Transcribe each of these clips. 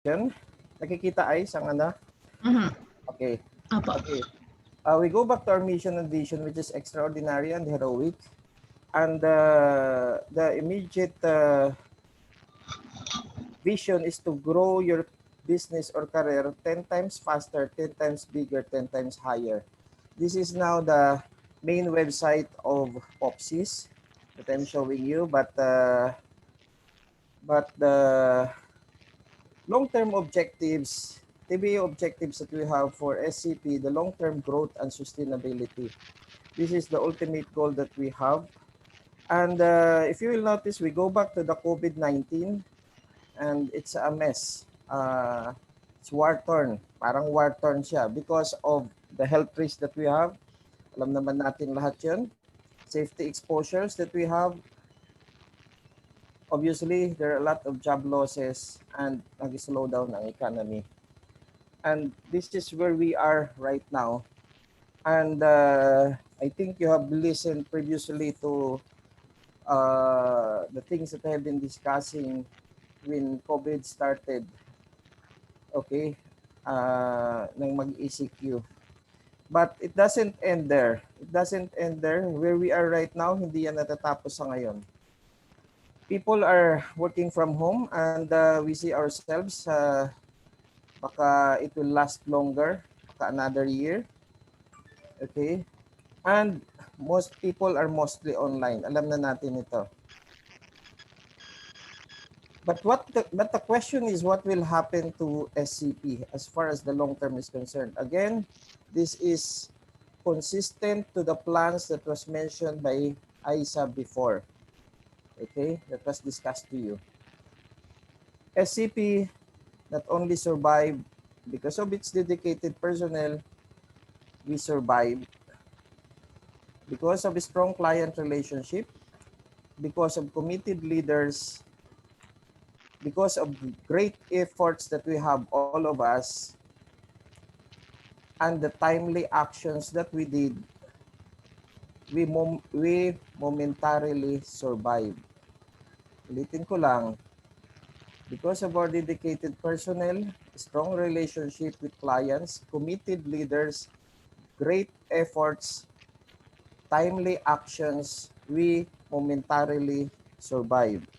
Nakikita ay ang ano? Okay. Apo. Okay. We go back to our mission and vision, which is extraordinary and heroic. And the immediate vision is to grow your business or career 10 times faster, 10 times bigger, 10 times higher. This is now the main website of POFSIS that I'm showing you, but the long-term objectives, TBA objectives that we have for SCP, the long-term growth and sustainability. This is the ultimate goal that we have. And if you will notice, we go back to the COVID-19 and it's a mess. It's war-torn. Parang war-torn siya because of the health risk that we have. Alam naman natin lahat yun. Safety exposures that we have. Obviously, there are a lot of job losses and nag-slow down ang economy. And this is where we are right now. And I think you have listened previously to the things that I have been discussing when COVID started. Okay, nang mag-ECQ. But it doesn't end there. It doesn't end there. Where we are right now, hindi yan natatapos sa ngayon. People are working from home and we see ourselves baka it will last longer, baka another year. Okay? And most people are mostly online. Alam na natin ito. But the question is, what will happen to SCP as far as the long term is concerned? Again, this is consistent to the plans that was mentioned by Isa before. Okay, that was discussed to you. SCP not only survived because of its dedicated personnel, we survived because of a strong client relationship, because of committed leaders, because of the great efforts that we have, all of us, and the timely actions that we did, we momentarily survived. Ulitin ko lang, because of our dedicated personnel, strong relationship with clients, committed leaders, great efforts, timely actions, we momentarily survived.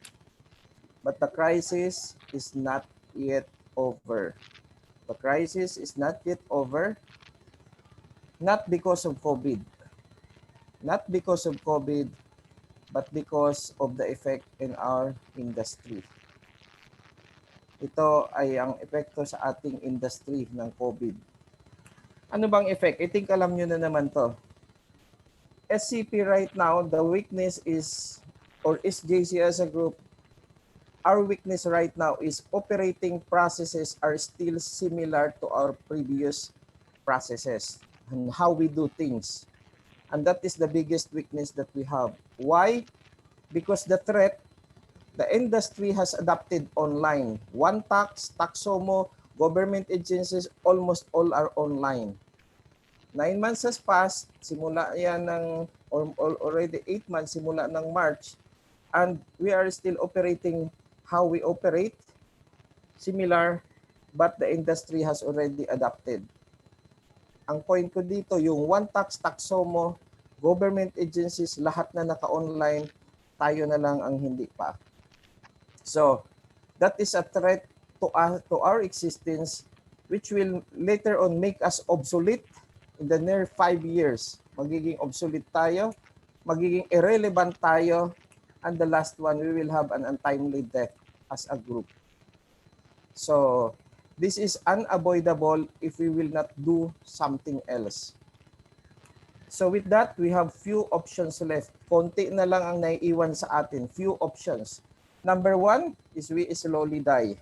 But the crisis is not yet over. The crisis is not yet over, not because of COVID. Not because of COVID, but because of the effect in our industry. Ito ay ang epekto sa ating industry ng COVID. Ano bang effect? I think alam nyo na naman to. SCP right now, the weakness is, or SJC as a group, our weakness right now is operating processes are still similar to our previous processes and how we do things. And that is the biggest weakness that we have. Why? Because the threat, the industry has adapted online. One Tax, Taxomo, government agencies, almost all are online. 9 months has passed, simula yan ng, or already 8 months, simula ng March, and we are still operating how we operate, similar, but the industry has already adapted. Ang point ko dito, yung One Tax, Taxomo, government agencies, lahat na naka-online, tayo na lang ang hindi pa. So, that is a threat to our existence, which will later on make us obsolete in the near 5 years. Magiging obsolete tayo, magiging irrelevant tayo, and the last one, we will have an untimely death as a group. So, this is unavoidable if we will not do something else. So with that, we have few options left. Konti na lang ang naiiwan sa atin. Few options. Number 1 is we slowly die.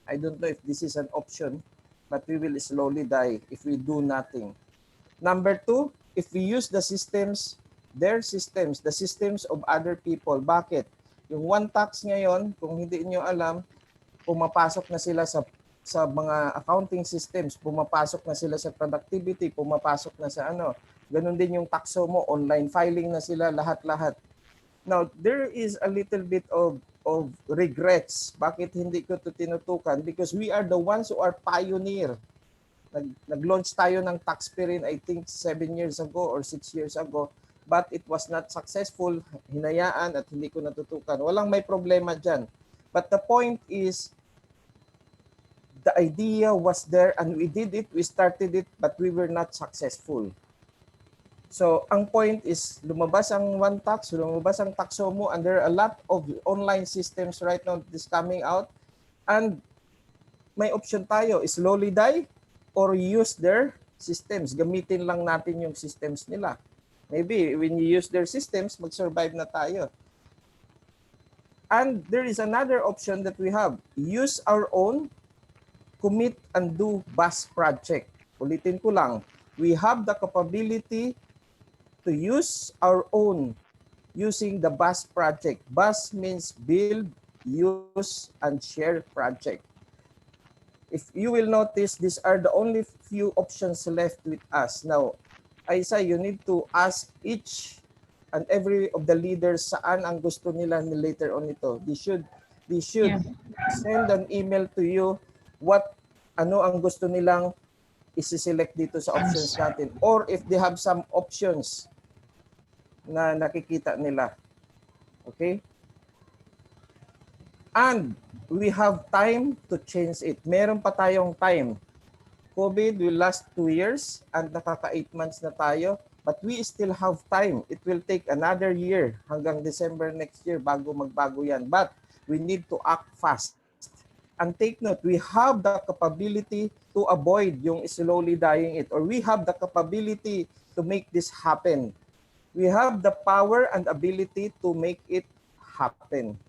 I don't know if this is an option, but we will slowly die if we do nothing. Number 2, if we use the systems, their systems, the systems of other people. Bakit? Yung One Tax ngayon, kung hindi niyo alam, pumapasok na sila sa mga accounting systems, pumapasok na sila sa productivity, pumapasok na sa ano. Ganun din yung Taxomo, online filing na sila, lahat-lahat. Now, there is a little bit of of regrets. Bakit hindi ko ito tinutukan? Because we are the ones who are pioneer. Nag-launch tayo ng Taxpirin, I think 7 years ago or 6 years ago, but it was not successful. Hinayaan at hindi ko natutukan. Walang may problema dyan. But the point is, the idea was there and we did it, we started it, but we were not successful. So, ang point is, lumabas ang OneTax, lumabas ang Taxomo, and there are a lot of online systems right now that is coming out. And may option tayo, slowly die or use their systems. Gamitin lang natin yung systems nila. Maybe when you use their systems, mag-survive na tayo. And there is another option that we have. Use our own, commit and do BUS project. Ulitin ko lang, we have the capability to use our own using the BUS project. BUS means build, use, and share project. If you will notice, these are the only few options left with us. Now, Isa, you need to ask each and every of the leaders saan ang gusto nila later on ito. They should send an email to you ano ang gusto nilang isi-select dito sa options natin. Or if they have some options na nakikita nila. Okay? And we have time to change it. Meron pa tayong time. COVID will last 2 years and nakaka 8 months na tayo. But we still have time. It will take another year hanggang December next year bago magbago yan. But we need to act fast. And take note, we have the capability to avoid yung slowly dying it. Or we have the capability to make this happen. We have the power and ability to make it happen.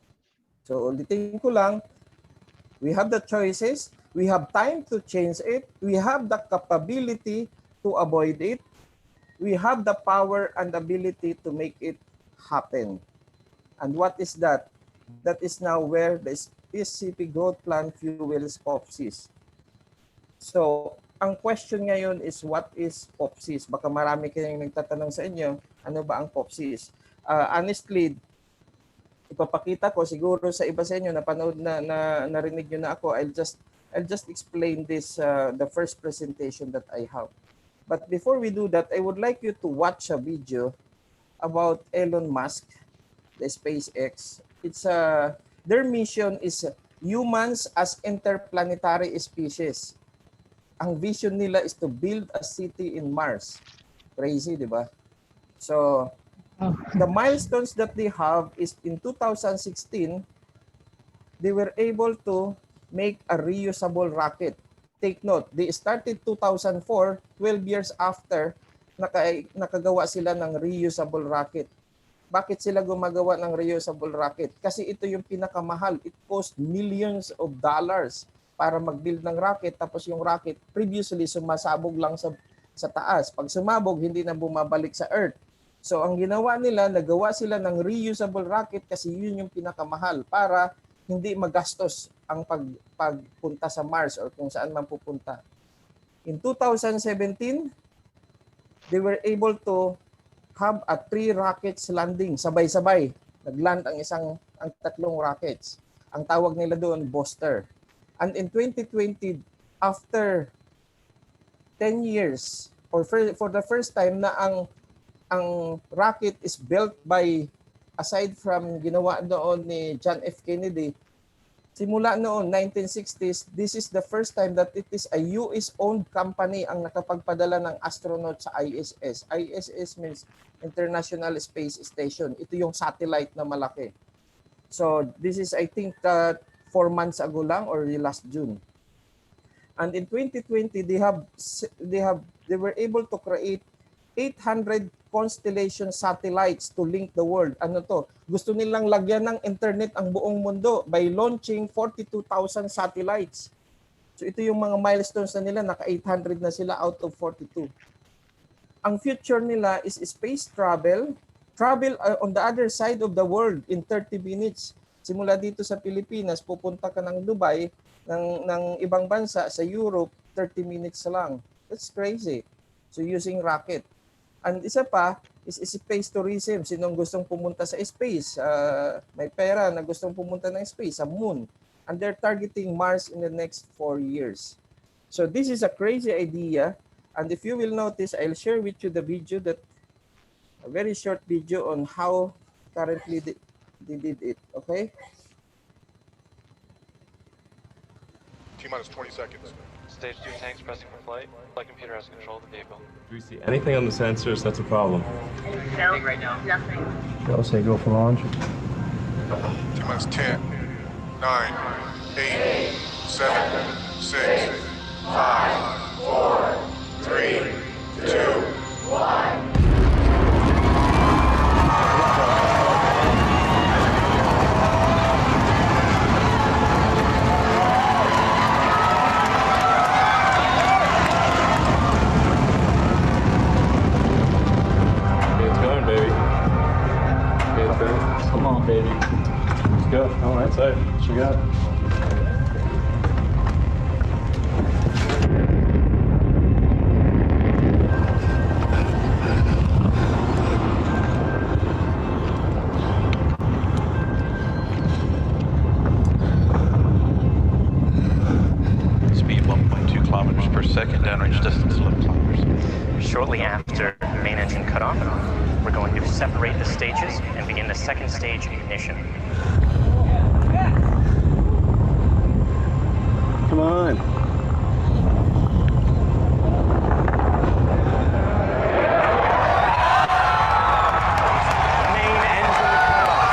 So ulitin ko lang, we have the choices, we have time to change it, we have the capability to avoid it, we have the power and ability to make it happen. And what is that? That is now where the SCP Growth Plan fuels POFSIS. So, ang question ngayon is, what is POFSIS? Baka marami kayong nagtatanong sa inyo, ano ba ang POFSIS? Honestly, ipapakita ko siguro sa iba sa inyo na panood narinig nyo na ako. I'll just explain this the first presentation that I have. But before we do that, I would like you to watch a video about Elon Musk, the SPACEX. It's their mission is humans as interplanetary species. Ang vision nila is to build a city in Mars. Crazy, di ba? So, the milestones that they have is in 2016, they were able to make a reusable rocket. Take note, they started 2004, 12 years after, nakagawa sila ng reusable rocket. Bakit sila gumagawa ng reusable rocket? Kasi ito yung pinakamahal. It cost millions of dollars para mag-build ng rocket. Tapos yung rocket, previously, sumasabog lang sa taas. Pag sumabog, hindi na bumabalik sa Earth. So ang ginawa nila, nagawa sila ng reusable rocket kasi yun yung pinakamahal para hindi magastos ang pagpunta sa Mars or kung saan man pupunta. In 2017, they were able to have a 3 rockets landing sabay-sabay. Nagland ang tatlong rockets. Ang tawag nila doon, booster. And in 2020, after 10 years, or for the first time na ang rocket is built by, aside from ginawa doon ni John F. Kennedy, simula noon, 1960s, this is the first time that it is a US-owned company ang nakapagpadala ng astronaut sa ISS. ISS means International Space Station. Ito yung satellite na malaki. So this is, I think, 4 months ago lang or last June. And in 2020, they were able to create 800 constellation satellites to link the world. Ano to? Gusto nilang lagyan ng internet ang buong mundo by launching 42,000 satellites. So ito yung mga milestones na nila, naka 800 na sila out of 42. Ang future nila is space travel on the other side of the world in 30 minutes. Simula dito sa Pilipinas, pupunta ka ng Dubai, ng ibang bansa, sa Europe, 30 minutes lang. That's crazy. So using rocket. And isa pa is space tourism. Sinong gustong pumunta sa space? May pera na gustong pumunta ng space, sa moon. And they're targeting Mars in the next 4 years. So this is a crazy idea. And if you will notice, I'll share with you the video, that a very short video on how currently they did it. Okay? T-minus 20 seconds. Stage 2 tanks pressing for flight. Flight computer has control of the vehicle. Do we see anything on the sensors? That's a problem. No, right now. Nothing. I'll say go for launch. T-minus 10, 9, 8, 7, 6, 5, 4, 3, 2, 1. Come on, baby. Let's go. All right, so what you got? Speed 1.2 kilometers per second, downrange distance 11 kilometers. Shortly after main engine cutoff, we're going to separate the stages and begin the second stage ignition. Come on. Main engine cutoff.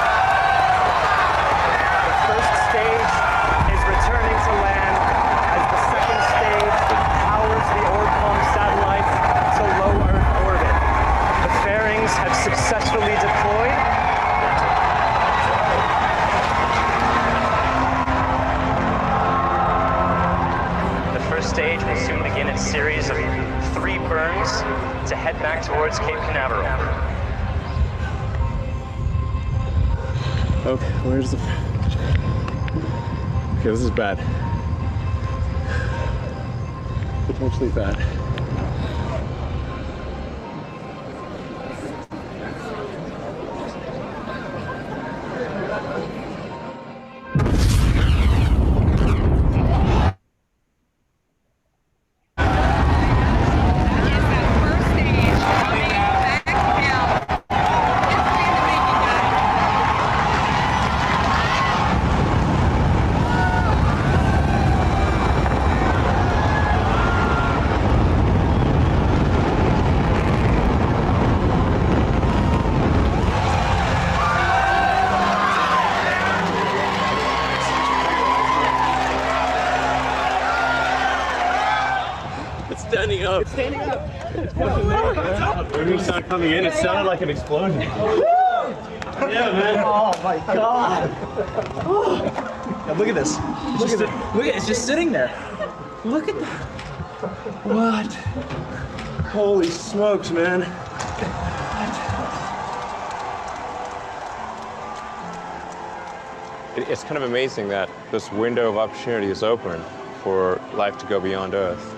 The first stage is returning to land as the second stage powers the ORBCOMM satellites to low Earth orbit. The fairings have successfully deployed. The first stage will soon begin its series of 3 burns to head back towards Cape Canaveral. Okay, where's the... Okay, this is bad. Potentially bad. Standing up. It's standing up. When we started coming in, it sounded like an explosion. Yeah, man. Oh my god. Yeah, look at this. Look at it. Look at it. It's just sitting there. Look at that. What? Holy smokes, man. It's kind of amazing that this window of opportunity is open for life to go beyond Earth.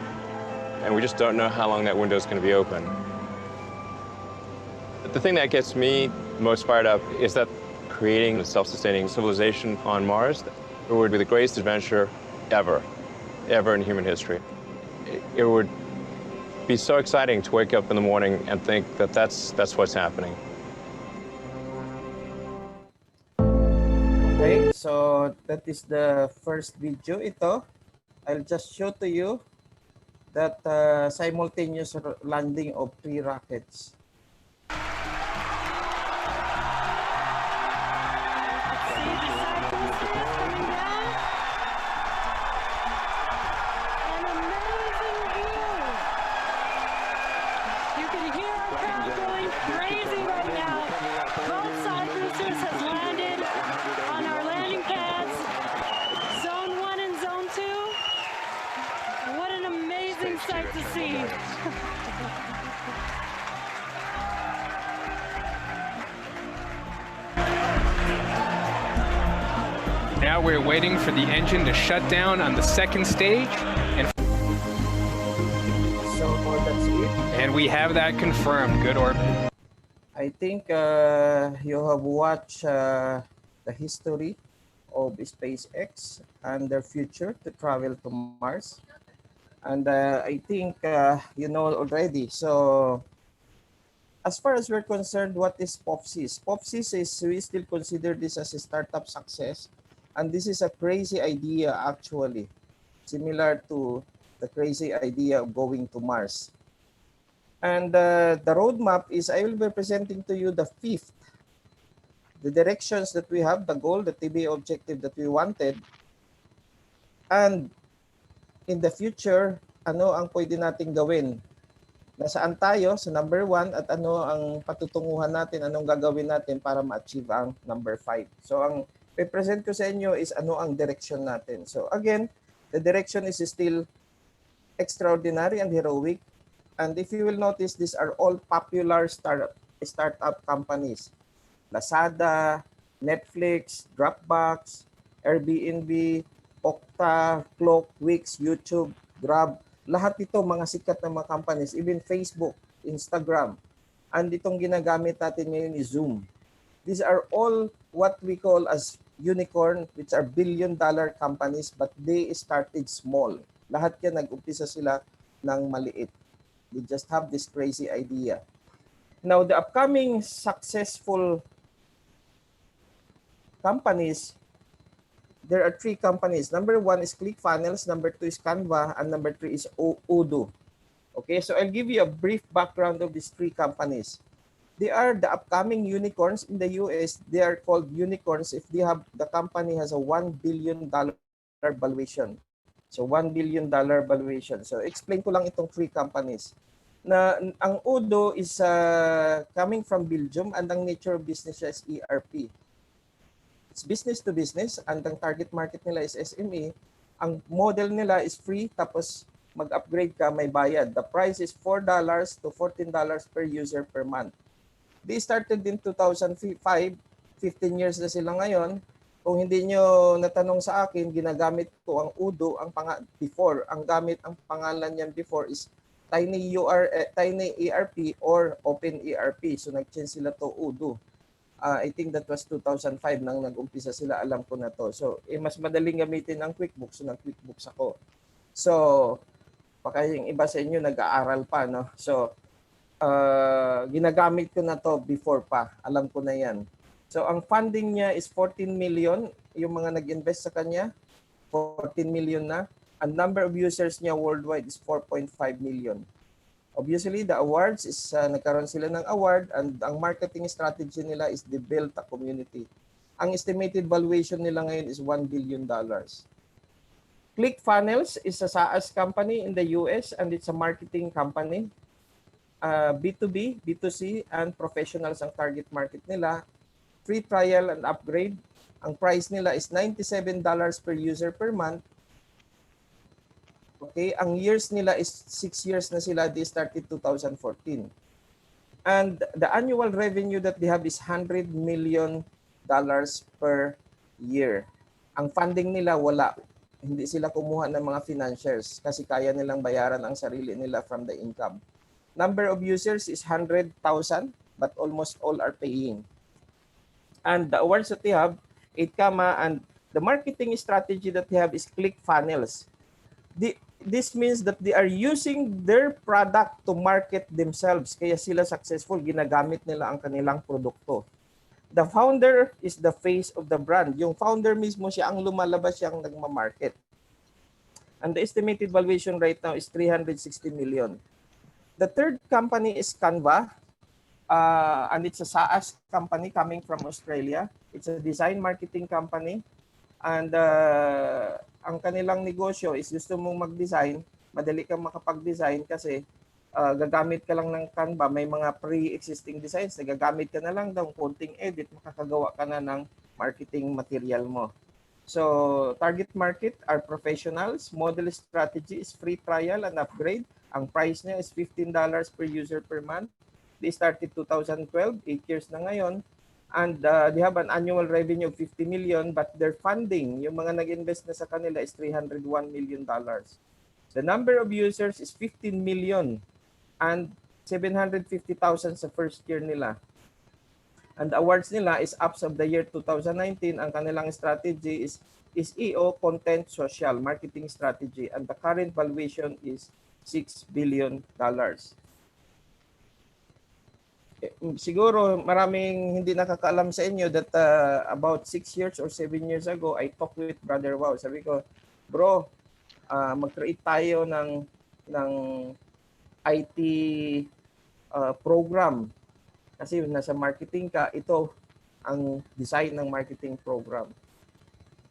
And we just don't know how long that window is going to be open. The thing that gets me most fired up is that creating a self-sustaining civilization on Mars, it would be the greatest adventure ever in human history. It would be so exciting to wake up in the morning and think that that's what's happening. Okay, so that is the first video. Ito, I'll just show to you that simultaneous landing of 3 rockets. You can hear our crowd going crazy right now. Both side boosters has landed on our landing pads. Zone 1 and Zone 2. What an amazing sight to see. Now we're waiting for the engine to shut down on the second stage, So that's it. and we have that confirmed. Good orbit. I think you have watched the history of SpaceX and their future to travel to Mars. And I think you know already. So as far as we're concerned, what is POFSIS? POFSIS is, we still consider this as a startup success. And this is a crazy idea actually, similar to the crazy idea of going to Mars. And the roadmap is, I will be presenting to you the fifth, the directions that we have, the goal, the TB objective that we wanted. And in the future, ano ang pwede nating gawin? Nasaan tayo sa number 1 at ano ang patutunguhan natin, anong gagawin natin para ma-achieve ang number 5. So ang i-present ko sa inyo is ano ang direction natin. So again, the direction is still extraordinary and heroic. And if you will notice, these are all popular startup companies. Lazada, Netflix, Dropbox, Airbnb, Okta, Cloak, Wix, YouTube, Grab. Lahat ito mga sikat na mga companies, even Facebook, Instagram. And itong ginagamit natin ngayon is Zoom. These are all what we call as unicorn, which are billion-dollar companies, but they started small. Lahat yan, nag-umpisa sila ng maliit. They just have this crazy idea. Now, the upcoming successful companies, there are 3 companies. Number 1 is ClickFunnels, number 2 is Canva, and number 3 is Odoo. Okay, so I'll give you a brief background of these 3 companies. They are the upcoming unicorns in the US. They are called unicorns if the company has a $1 billion valuation. So $1 billion valuation. So explain ko lang itong 3 companies. Na ang Odoo is coming from Belgium, and ang nature of business is ERP. It's business to business, and ang target market nila is SME. Ang model nila is free, tapos mag-upgrade ka, may bayad. The price is $4 to $14 per user per month. They started in 2005, 15 years na sila ngayon. Kung hindi nyo natanong sa akin, ginagamit ko ang Odoo before. Ang pangalan niyan before is Tiny ERP or Open ERP. So nag-change sila to Odoo. I think that was 2005 nang nag-umpisa sila, alam ko na to. So, mas madaling gamitin ang QuickBooks, so nag-QuickBooks ako. So, baka yung iba sa inyo nag-aaral pa, no? So, ginagamit ko na to before pa. Alam ko na yan. So, ang funding niya is 14 million. Yung mga nag-invest sa kanya, 14 million na. Ang number of users niya worldwide is 4.5 million. Obviously, the awards is nagkaroon sila ng award, and ang marketing strategy nila is they build a community. Ang estimated valuation nila ngayon is $1 billion. ClickFunnels is a SaaS company in the US, and it's a marketing company. B2B, B2C, and professionals ang target market nila. Free trial and upgrade. Ang price nila is $97 per user per month. Okay, ang years nila is 6 years na sila. They started 2014. And the annual revenue that they have is $100 million per year. Ang funding nila wala. Hindi sila kumuha ng mga financiers kasi kaya nilang bayaran ang sarili nila from the income. Number of users is 100,000, but almost all are paying. And the awards that they have, 8 and the marketing strategy that they have is ClickFunnels. This means that they are using their product to market themselves. Kaya sila successful, ginagamit nila ang kanilang produkto. The founder is the face of the brand. Yung founder mismo, siya ang lumalabas, siyang nagmamarket. And the estimated valuation right now is 360 million. The third company is Canva. And it's a SaaS company coming from Australia. It's a design marketing company. And ang kanilang negosyo is gusto mong mag-design, madali kang makapag-design kasi gagamit ka lang ng Canva, may mga pre-existing designs, nagagamit ka na lang daw, konting edit, makakagawa ka na ng marketing material mo. So, target market are professionals. Model strategy is free trial and upgrade. Ang price niya is $15 per user per month. They started 2012, 8 years na ngayon. And they have an annual revenue of 50 million, but their funding, yung mga nag-invest na sa kanila is $301 million. The number of users is 15 million. And 750,000 sa first year nila. And the awards nila is apps of the year 2019. Ang kanilang strategy is EO, content, social, marketing strategy. And the current valuation is $6 billion. Siguro maraming hindi nakakaalam sa inyo that about 6 years or 7 years ago, I talked with Brother Wow. Sabi ko, bro, mag-create tayo ng IT program. Kasi nasa marketing ka, ito ang design ng marketing program.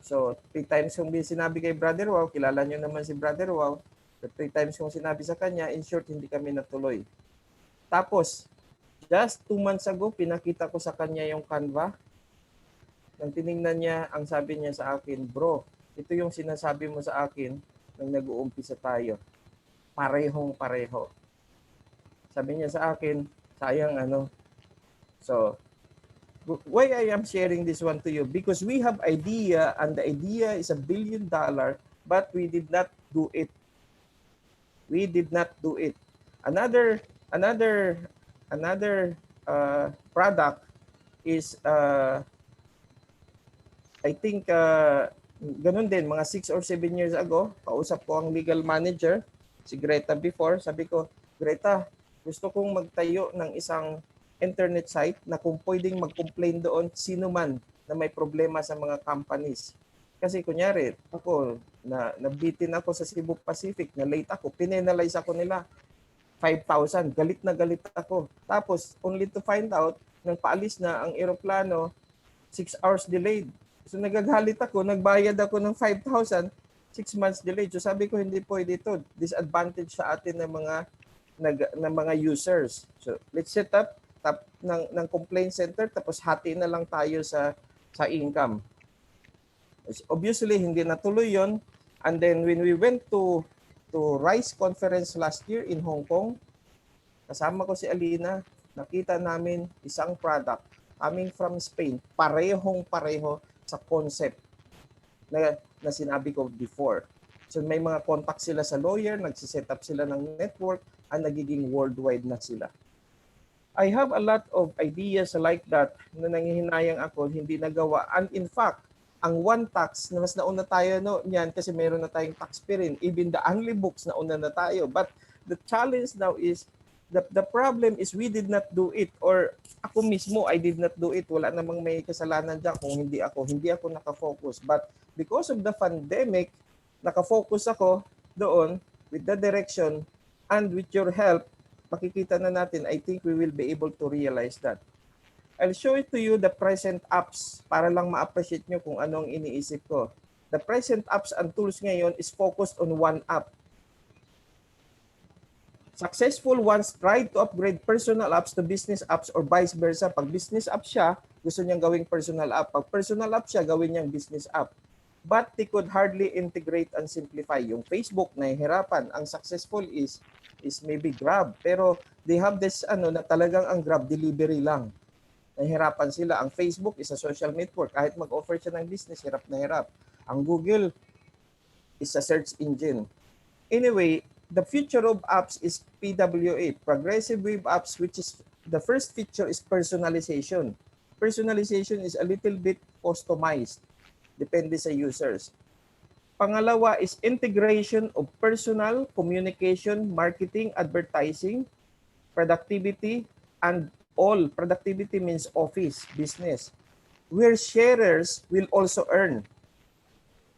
So, 3 times kong sinabi kay Brother Wow, kilala nyo naman si Brother Wow, 3 times kong sinabi sa kanya, in short, hindi kami natuloy. Tapos, just 2 months ago, pinakita ko sa kanya yung Canva. Nang tiningnan niya, ang sabi niya sa akin, bro, ito yung sinasabi mo sa akin nang nag-uumpisa tayo. Parehong pareho. Sabi niya sa akin, sayang ano. So, why I am sharing this one to you? Because we have idea and the idea is $1 billion, but we did not do it. We did not do it. Another product is I think ganun din, mga 6 or 7 years ago, kausap ko ang legal manager, si Greta before, sabi ko, Greta, gusto kong magtayo ng isang internet site na kung pwedeng mag-complain doon sino man na may problema sa mga companies. Kasi kunyari, ako, nabitin ako sa Cebu Pacific, na late ako, pinenalize ako nila, 5,000, galit na galit ako. Tapos, only to find out, nang paalis na ang eroplano, 6 hours delayed. So nagagalit ako, nagbayad ako ng 5,000, 6 months delayed. So sabi ko, hindi pwede ito. Disadvantage sa atin ng mga users. So let's set up ng complaint center, tapos hati na lang tayo sa income. Obviously, hindi natuloy yon. And then when we went to RISE conference last year in Hong Kong, kasama ko si Alina, nakita namin isang product coming from Spain, parehong-pareho sa concept na sinabi ko before. So may mga contact sila sa lawyer, nagsiset up sila ng network, at nagiging worldwide na sila. I have a lot of ideas like that na nangihinayang ako, hindi nagawa. And in fact, ang one tax, na mas nauna tayo niyan kasi meron na tayong tax rin. Even the only books, nauna na tayo. But the challenge now is, the problem is we did not do it, or ako mismo, I did not do it. Wala namang may kasalanan dyan kung hindi ako nakafocus. But because of the pandemic, nakafocus ako doon with the direction, and with your help, makikita na natin, I think we will be able to realize that. I'll show it to you the present apps para lang ma-appreciate nyo kung anong iniisip ko. The present apps and tools ngayon is focused on one app. Successful ones tried to upgrade personal apps to business apps or vice versa. Pag business app siya, gusto niyang gawing personal app. Pag personal app siya, gawin niyang business app. But they could hardly integrate and simplify. Yung Facebook, nahihirapan. Ang successful is maybe Grab. Pero they have this na talagang ang Grab delivery lang. Nahihirapan sila. Ang Facebook is a social network. Kahit mag-offer siya ng business, hirap na hirap. Ang Google is a search engine. Anyway, the future of apps is PWA, Progressive Web Apps, which is the first feature is personalization. Personalization is a little bit customized. Depende sa users. Pangalawa is integration of personal, communication, marketing, advertising, productivity, and all. Productivity means office, business, where sharers will also earn.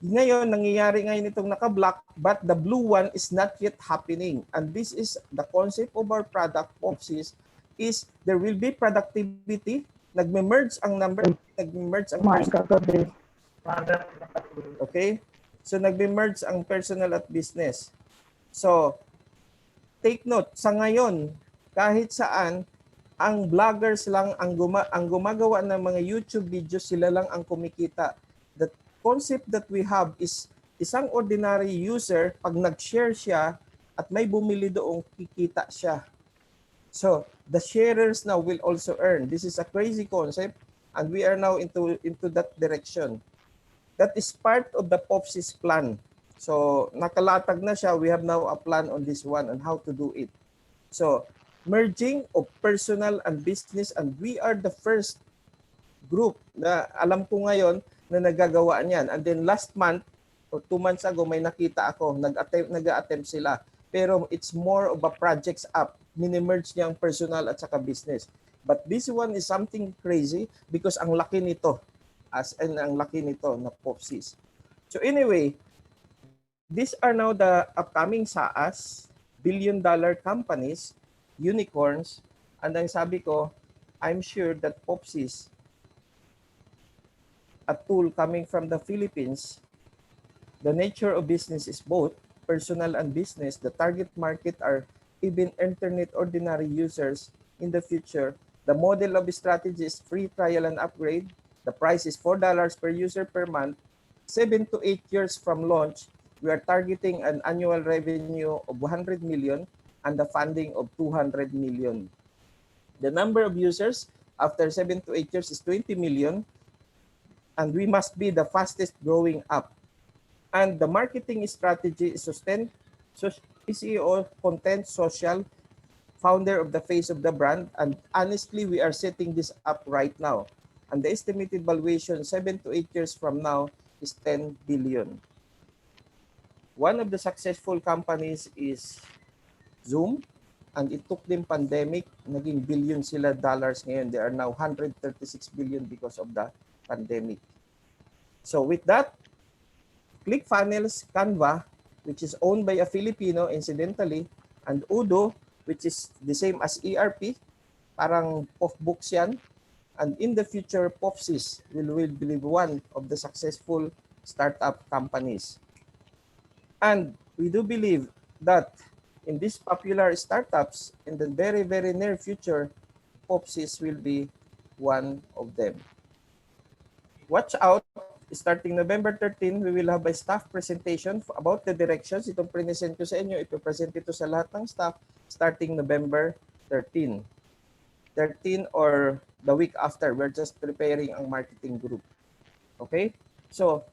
Ngayon, nangyayari ngayon itong naka-block, but the blue one is not yet happening. And this is the concept of our product, POFSIS, is there will be productivity, nagme-merge ang number, nagme-merge ang okay? So, nagme-merge ang personal at business. So, take note, sa ngayon, kahit saan, ang vloggers lang ang gumagawa ng mga YouTube videos, sila lang ang kumikita. The concept that we have is isang ordinary user, pag nag-share siya at may bumili doon, kikita siya. So, the sharers now will also earn. This is a crazy concept, and we are now into that direction. That is part of the POFSIS plan. So, nakalatag na siya. We have now a plan on this one on how to do it. So, merging of personal and business, and we are the first group na alam ko ngayon na nagagawa niyan. And then last month or 2 months ago, may nakita ako, nag-attempt sila. Pero it's more of a projects app. Mini-merge niya ang personal at saka business. But this one is something crazy because ang laki nito. Ang laki nito na POFSIS. So anyway, these are now the upcoming SaaS, billion-dollar companies, unicorns, and ang sabi ko, I'm sure that POFSIS, a tool coming from the Philippines, the nature of business is both personal and business. The target market are even internet ordinary users in the future. The model of strategy is free trial and upgrade. The price is $4 per user per month. 7 to 8 years from launch, we are targeting an annual revenue of 100 million and the funding of 200 million. The number of users after 7 to 8 years is 20 million, and we must be the fastest growing app. And the marketing strategy is SEO, content, social, founder of the face of the brand, and honestly, we are setting this up right now. And the estimated valuation 7 to 8 years from now is 10 billion. One of the successful companies is Zoom, and it took them pandemic, naging billion sila dollars ngayon. They are now 136 billion because of the pandemic. So with that, ClickFunnels, Canva, which is owned by a Filipino incidentally, and Udo, which is the same as ERP, parang POFBooks yan. And in the future, POFSIS will be one of the successful startup companies. And we do believe that in these popular startups, in the very, very near future, POFSIS will be one of them. Watch out, starting November 13, we will have a staff presentation about the directions. Itong present ko sa inyo, ipipresent ito sa lahat ng staff starting November 13. 13 or the week after, we're just preparing ang marketing group. Okay? So,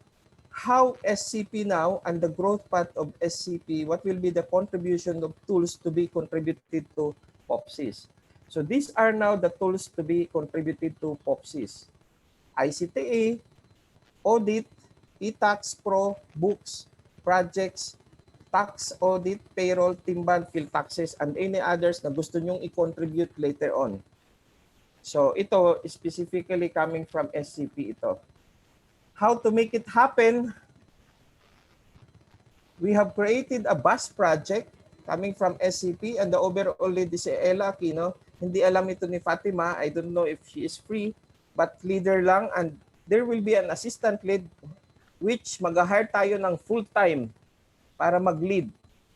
how SCP now and the growth path of SCP, what will be the contribution of tools to be contributed to POFSIS? So these are now the tools to be contributed to POFSIS. ICTA, audit, eTax Pro, books, projects, tax audit, payroll, timban, field taxes, and any others na gusto nyong i-contribute later on. So ito specifically coming from SCP ito. How to make it happen? We have created a bus project coming from SCP, and the overall lead is Ella Aquino. Hindi alam ito ni Fatima. I don't know if she is free, but leader lang, and there will be an assistant lead which mag-hire tayo ng full-time para mag-lead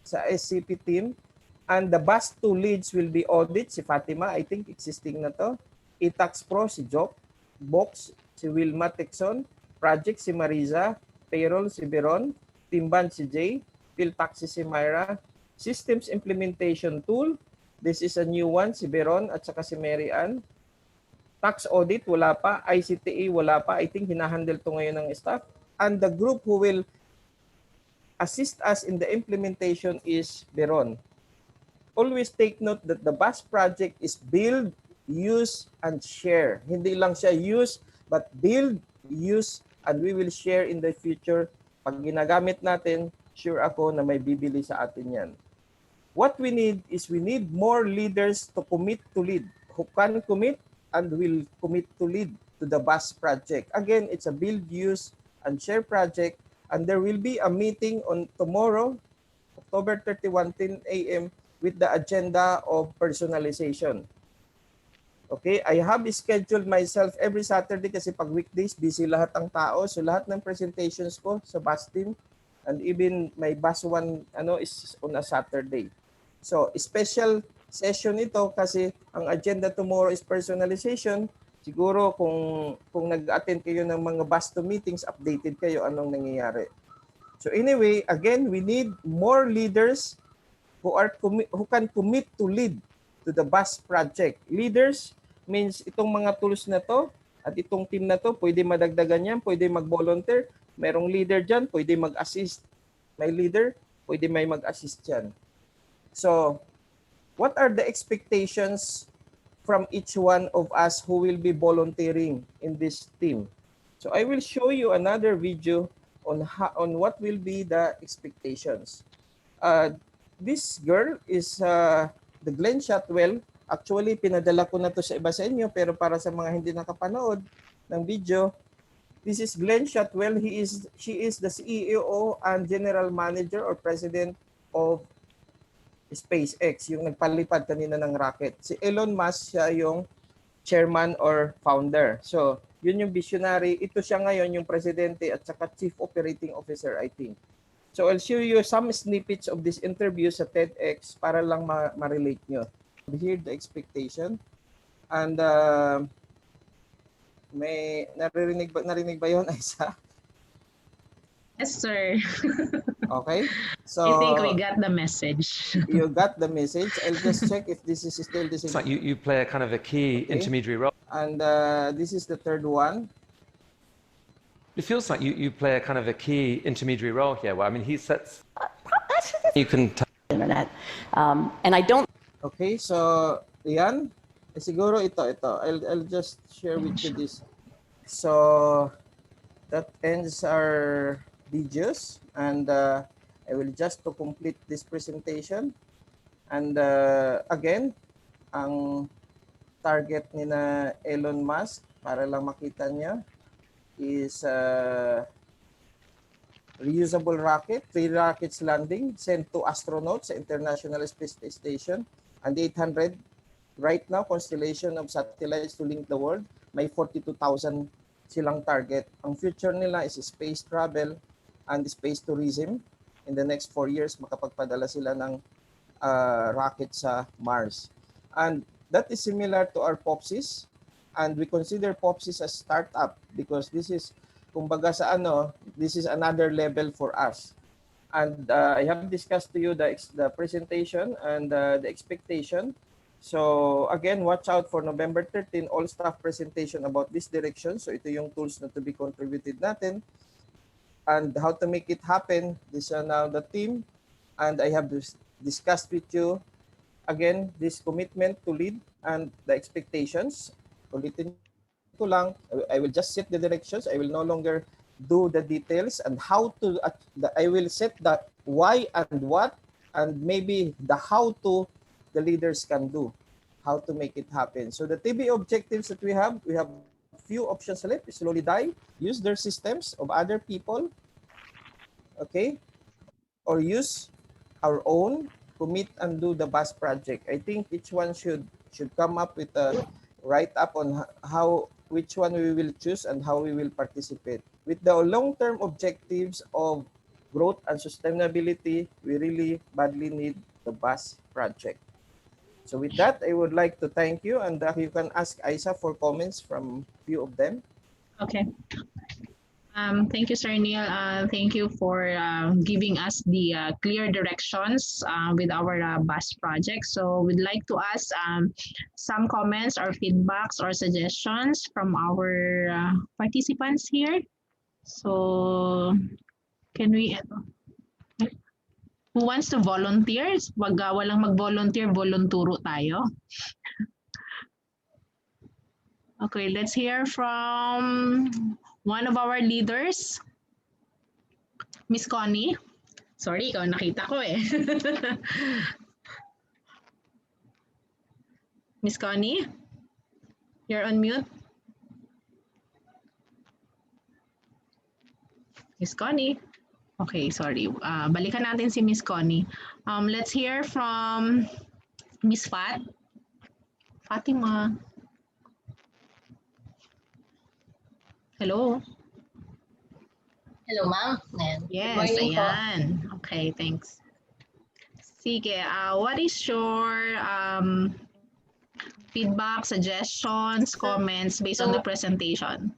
sa SCP team. And the bus 2 leads will be audit, si Fatima, I think existing na to. eTax Pro, si Jock. Box, si Wilma Texon. Project, si Mariza. Payroll, si Beron. Timban, si Jay. Field taxes, si Myra. Systems Implementation Tool, this is a new one, si Beron at saka si Mary Ann. Tax Audit, wala pa. ICTA, wala pa. I think hinahandle to ngayon ng staff. And the group who will assist us in the implementation is Beron. Always take note that the bus project is build, use, and share. Hindi lang siya use, but build, use, and we will share in the future. Pag ginagamit natin, sure ako na may bibili sa atin yan. What we need is we need more leaders to commit to lead, who can commit and will commit to lead to the bus project. Again, it's a build, use, and share project, and there will be a meeting on tomorrow, October 31, 10 a.m. with the agenda of personalization. Okay, I have scheduled myself every Saturday kasi pag weekdays, busy lahat ng tao. So lahat ng presentations ko sa bus team, and even my bus one is on a Saturday. So special session ito kasi ang agenda tomorrow is personalization. Siguro kung nag-attend kayo ng mga bus to meetings, updated kayo anong nangyayari. So anyway, again, we need more leaders who can commit to lead to the bus project. Leaders means itong mga tools na to at itong team na to, pwede madagdagan yan, pwede mag-volunteer. Merong leader dyan, pwede mag-assist. May leader, pwede may mag-assist yan. So, what are the expectations from each one of us who will be volunteering in this team? So I will show you another video on what will be the expectations. This girl is the Glenn Shotwell. Actually, pinadala ko na to sa iba sa inyo, pero para sa mga hindi nakapanood ng video, this is Glenn Shotwell. She is the CEO and General Manager or President of SPACEX, yung nagpalipad kanina ng rocket. Si Elon Musk, siya yung chairman or founder. So, yun yung visionary. Ito siya ngayon yung presidente at saka chief operating officer, I think. So, I'll show you some snippets of this interview sa TEDx para lang ma-relate nyo. Here the expectation. And may narinig ba yun, Aisa? Yes, sir. Okay. So I think we got the message. You got the message. I'll just check if this is still the same. It's like you play a kind of a key intermediary role. And this is the third one. It feels like you play a kind of a key intermediary role here. Well, I mean, he sets. You can. Internet, and I don't. Okay, so yan. Siguro ito. I'll just share with you this. So that ends our videos, and I will just to complete this presentation. And again, ang target ni na Elon Musk, para lang makita niya, is reusable rocket, 3 rockets landing, sent to astronauts sa International Space Station, and 800 right now constellation of satellites to link the world. May 42,000 silang target. Ang future nila is space travel and space tourism. In the next 4 years, makapagpadala sila ng rocket sa Mars. And that is similar to our POFSIS. And we consider POFSIS as startup because this is, kumbaga sa this is another level for us. And I have discussed to you the presentation and the expectation. So again, watch out for November 13, all staff presentation about this direction. So ito yung tools na to be contributed natin. And how to make it happen. This is now the team. And I have discussed with you, again, this commitment to lead and the expectations. Ulitin ko lang, I will just set the directions. I will no longer do the details and how to, I will set the why and what, and maybe the how to the leaders can do, how to make it happen. So the TB objectives that we have a few options left. Slowly die, use their systems of other people, okay, or use our own, commit and do the BUS project. I think each one should come up with a write-up on how, which one we will choose and how we will participate. With the long-term objectives of growth and sustainability, we really badly need the BUS project. So with that, I would like to thank you, and you can ask Aisa for comments from few of them. Okay. Thank you, Sir Neil. Thank you for giving us the clear directions with our BUS project. So we'd like to ask some comments or feedbacks or suggestions from our participants here. So can we, who wants to volunteer? Wag walang mag-volunteer, volunturo tayo. Okay, let's hear from one of our leaders, Miss Connie. Sorry, ikaw nakita ko eh. Miss Connie, you're on mute. Miss Connie. Okay, sorry. Balikan natin si Miss Connie. Let's hear from Miss Fatima. Hello. Hello, ma'am. Yes, ayan. Okay, thanks. Sige, what is your feedback, suggestions, comments based on the presentation?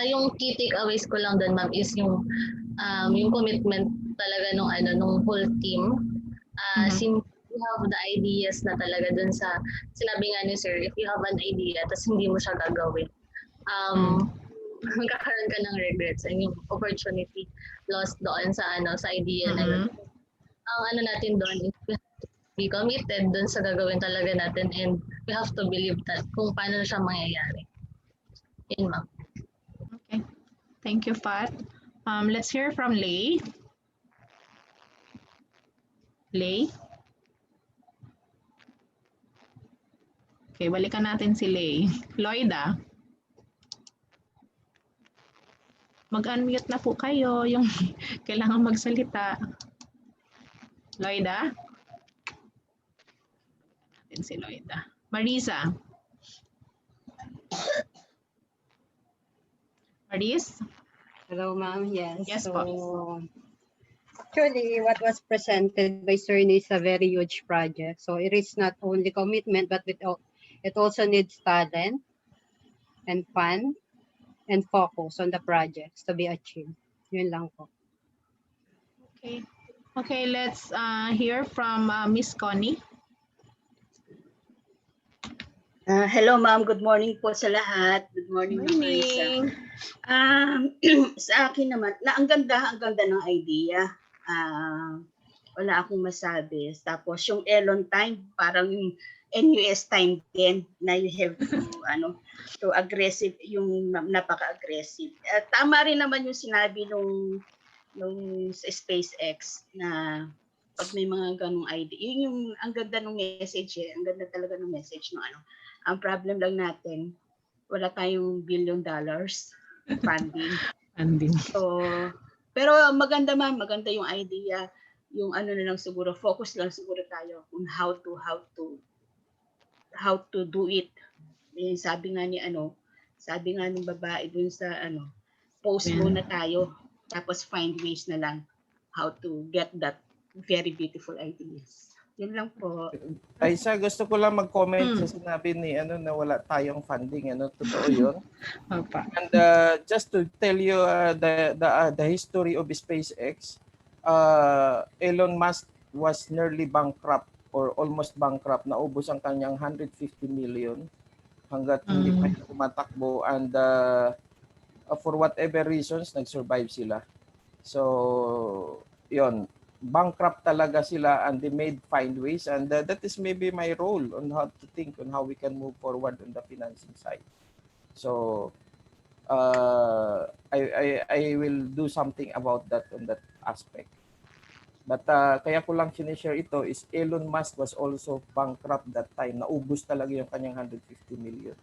Yung key takeaways ko lang doon, ma'am, is yung commitment talaga nung whole team. Since you have the ideas na talaga doon sa, sinabi nga ni sir, if you have an idea, tapos hindi mo siya gagawin, magkakaroon ka ng regrets and yung opportunity lost doon sa sa idea na yun. ang ano natin doon is we have to be committed doon sa gagawin talaga natin, and we have to believe that kung paano siya mangyayari. Yun, ma'am. Okay. Thank you, Fat. Let's hear from Lay. Lay? Okay, balikan natin si Lay. Lloyda? Mag-unmute na po kayo, yung kailangan magsalita. Lloyda? Natin si Lloyda. Marisa? Maris? Hello, ma'am. Yes. Yes, so, po. actually, what was presented by CERN is a very huge project. So it is not only commitment, but it also needs talent and fun and focus on the projects to be achieved. Yun lang po. Okay. Okay, let's hear from Miss Connie. Hello ma'am, good morning po sa lahat. Good morning, Ma'am Marisa. Sa akin naman, ang ganda ng idea. Wala akong masabi. Tapos yung Elon time, parang yung NUS time din na you have to aggressive, yung napaka-aggressive. Tama rin naman yung sinabi nung sa SPACEX na pag may mga ganung idea. Yun yung ang ganda ng message eh. Ang ganda talaga ng message no Ang problem lang natin, wala tayong $1 billion funding. So, pero maganda ma'am, maganda yung idea. Yung na lang siguro, focus lang siguro tayo on how to do it. Sabi nga ng babae dun sa post muna tayo, tapos find ways na lang how to get that very beautiful ideas. Yun lang po. Aisa, gusto ko lang mag-comment sa sinabi ni na wala tayong funding. Totoo yun. And just to tell you the history of SpaceX, Elon Musk was nearly bankrupt or almost bankrupt. Naubos ang kanyang 150 million hanggat hindi pa tumatakbo. And for whatever reasons, nag-survive sila. So, yun. Bankrupt talaga sila and they made find ways, and that is maybe my role on how to think on how we can move forward on the financing side. So I will do something about that on that aspect. But kaya ko lang sinishare ito is Elon Musk was also bankrupt that time. Naubos talaga yung kanyang 150 million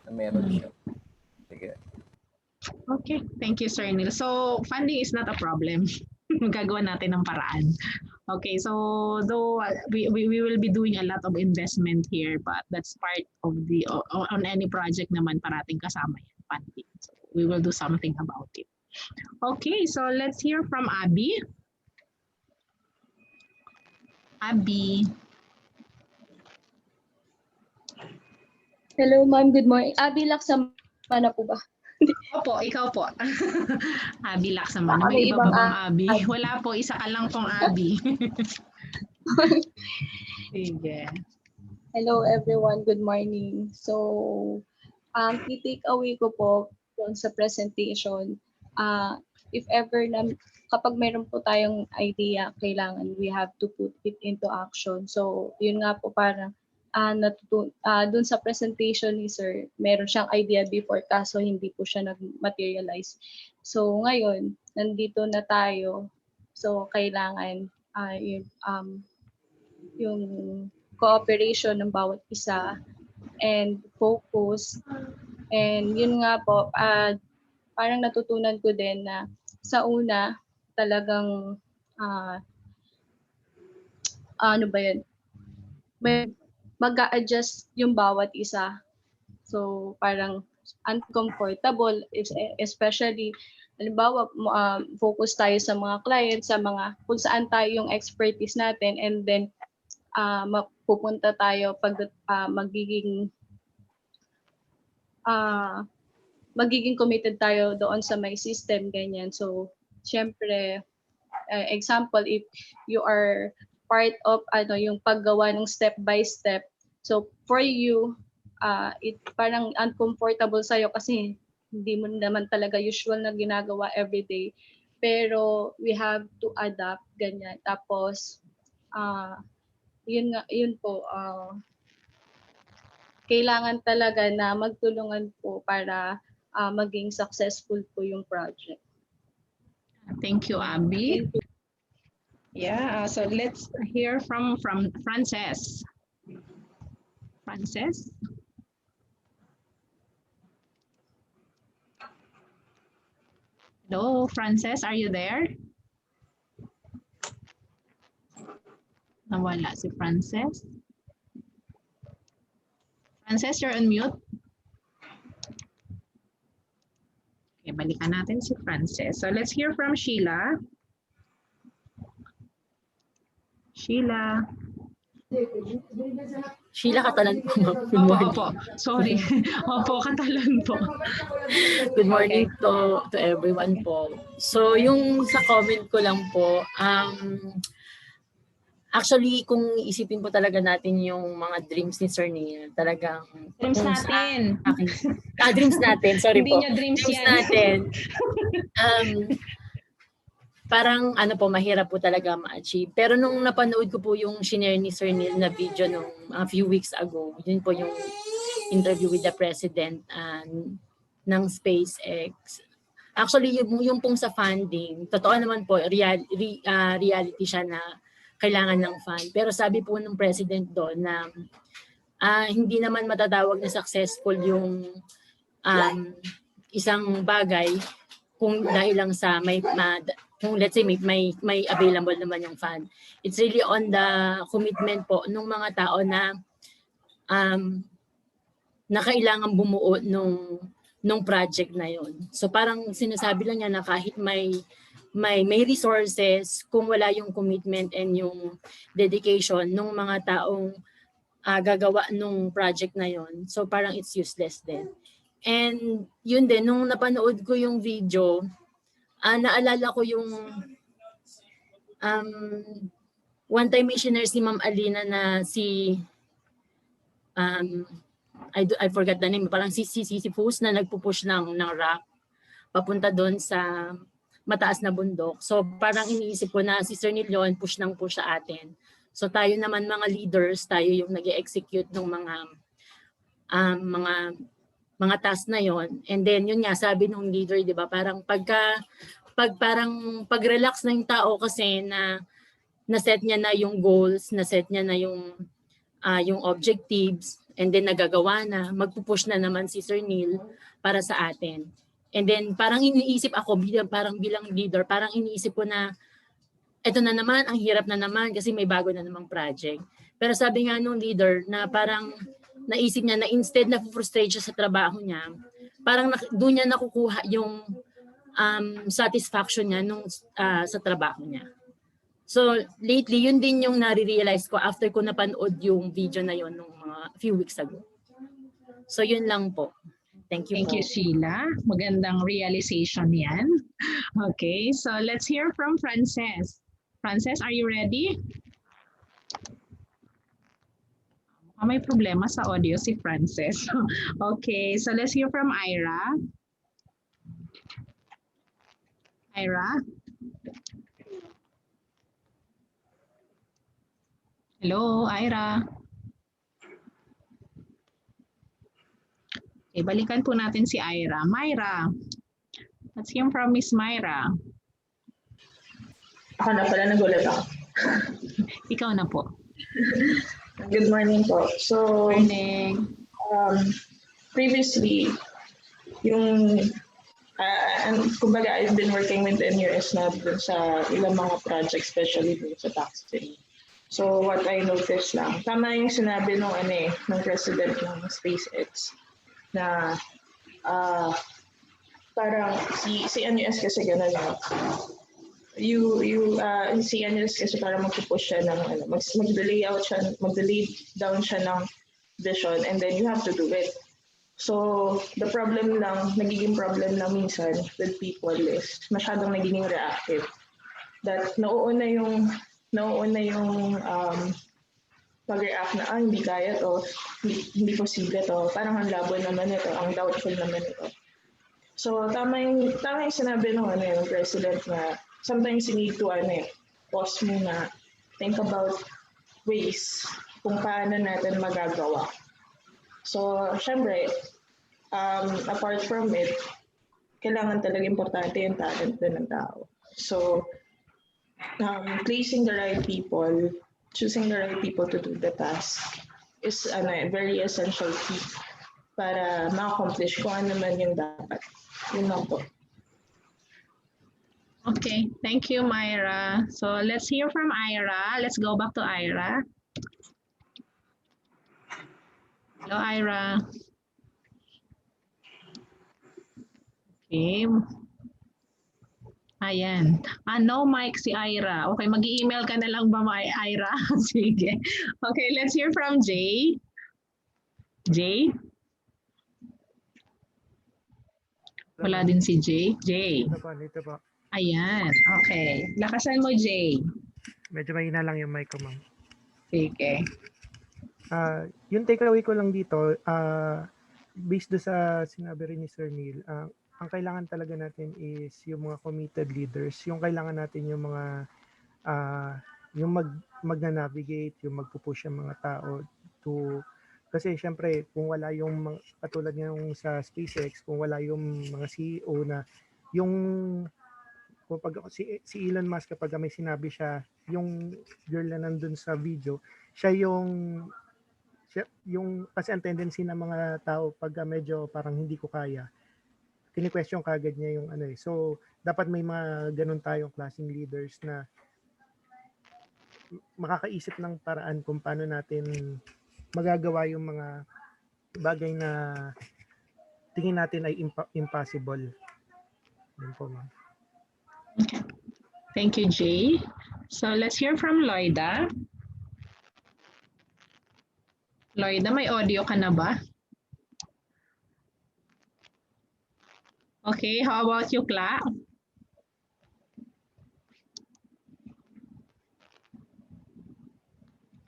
na meron siya. Sige. Okay, thank you, Sir Neil. So funding is not a problem. Magagawa natin ng paraan. Okay, so though we will be doing a lot of investment here, but that's part of the on any project naman parating kasama yan, funding. So we will do something about it. Okay, so let's hear from Abby. Abby. Hello, ma'am. Good morning. Abby Laksama na po ba? Opo, ikaw po. Abby Laksaman. May iba pa bang Abby? Wala po, isa ka lang pong Abby. Sige. Hello everyone, good morning. So, i-take away ko po doon sa presentation, if ever na kapag meron po tayong idea, kailangan we have to put it into action. So, yun nga po parang dun sa presentation ni Sir, meron siyang idea before kaso hindi po siya nag-materialize. So ngayon, nandito na tayo. So kailangan yung cooperation ng bawat isa and focus. And yun nga po, parang natutunan ko din na sa una talagang ano ba yun? Mag-a-adjust yung bawat isa. So, parang uncomfortable, especially, halimbawa, focus tayo sa mga clients, sa mga, kung saan tayo yung expertise natin, and then, mapupunta tayo pag magiging committed tayo doon sa may system, ganyan. So, syempre, example, if you are part of yung paggawa ng step by step. So for you, it parang uncomfortable sa'yo kasi hindi mo naman talaga usual na ginagawa everyday. Pero we have to adapt, ganyan. Tapos Yun po, kailangan talaga na magtulungan po para maging successful po yung project. Thank you, Abby. Yeah, so let's hear from Frances. Frances? Hello, Frances, are you there? Nawala si Frances. Frances, you're on mute. Okay, balikan natin si Frances. So let's hear from Sheila. Sheila. Sheila Katalan po, ma'am. Good morning. Opo, sorry. Opo, Katalan po. Good morning to everyone po. So yung sa comment ko lang po, actually kung isipin po talaga natin yung mga dreams ni Sir Neil, talagang Dreams natin. Dreams natin, sorry Hindi po. niya dreams yan. natin. Parang ano po, mahirap po talaga ma-achieve. Pero nung napanood ko po yung shinare ni Sir Neil na video nung a few weeks ago, yun po yung interview with the president ng SPACEX. Actually, yung pong sa funding, totoo naman po, reality siya na kailangan ng fund. Pero sabi po ng president doon na hindi naman matatawag na successful yung isang bagay kung dahil lang sa kung let's say may available naman yung fund. It's really on the commitment po ng mga tao na kailangan bumuo nung project na yon. So parang sinasabi lang niya na kahit may resources, kung wala yung commitment and yung dedication ng mga taong gagawa nung project na yon, so parang it's useless din. And yun din, nung napanood ko yung video, naalala ko yung one time missionary si Ma'am Alina na si I forgot the name, parang si Fus na nagpupush ng rock papunta doon sa mataas na bundok. So parang iniisip ko na si Sir Neil yun, push sa atin. So tayo naman mga leaders, tayo yung nag-execute ng mga task na yon. And then yun nga sabi nung leader, 'di ba? Parang pag-relax na yung tao kasi na set niya na yung goals, na set niya na yung objectives, and then nagagawa na, magpupush na naman si Sir Neil para sa atin. And then parang iniisip ako bilang leader, parang iniisip ko na eto na naman, ang hirap na naman kasi may bago na namang project. Pero sabi nga nung leader na parang naisip niya na instead na frustrate siya sa trabaho niya, parang doon niya nakukuha yung satisfaction niya sa trabaho niya. So lately, yun din yung nare-realize ko after ko napanood yung video na yun nung mga few weeks ago. So yun lang po. Thank you. Thank you, Sheila. Magandang realization yan. Okay, so let's hear from Frances. Frances, are you ready? May problema sa audio si Frances. Okay, so let's hear from Ira. Ira? Hello, Ira. Okay, balikan po natin si Ira. Myra. Let's hear from Miss Myra. Ako na pala, nagulat ako. Ikaw na po. Good morning po. So, morning. Previously, kumbaga I've been working with NUS na dun sa ilang mga projects, especially dun sa taxing. So what I noticed lang, tama yung sinabi ng president ng SPACEX na parang si NUS kasi gano'n si NUS kasi parang magpupush siya ng mag-delay down siya ng vision and then you have to do it. So the nagiging problem lang minsan with people is masyadong nagiging reactive. That nauuna yung mag-react na hindi kaya to, hindi posible to, parang ang labo naman ito, ang doubtful naman ito. So tama yung sinabi ng president na sometimes you need to pause muna think about ways kung paano natin magagawa. So, syempre, apart from it, kailangan talaga importante yung talent din ng tao. So, placing the right people, choosing the right people to do the task is a very essential key para ma-accomplish kung ano man yung dapat. Yun lang po. Okay, thank you, Myra. So let's hear from Ira. Let's go back to Ira. Hello, Ira. Okay. Ayan. No mic si Ira. Okay, mag-email ka na lang ba, Ira? Sige. Okay, let's hear from Jay. Jay? Wala din si Jay. Jay. Dito po. Ayan. Okay. Lakasan mo, Jay. Medyo mahina lang yung mic ko, ma'am. Sige. Yung takeaway ko lang dito, based do sa sinabi rin ni Sir Neil, ang kailangan talaga natin is yung mga committed leaders, yung kailangan natin yung mga yung mag-navigate, yung magpupush yung mga tao to, kasi syempre kung wala yung katulad yung sa SPACEX, kung wala yung mga CEO na yung kapag si Elon Musk, kapag may sinabi siya, yung girl na nandun sa video, siya yung kasi ang tendency ng mga tao pag medyo parang hindi ko kaya, kini-question kagad niya yung ano eh. So, dapat may mga ganun tayong klaseng leaders na makakaisip ng paraan kung paano natin magagawa yung mga bagay na tingin natin ay impossible. Yun po, ma'am. Okay. Thank you, Jay. So let's hear from Loida. Loida, may audio ka na ba? Okay, how about you, Kla?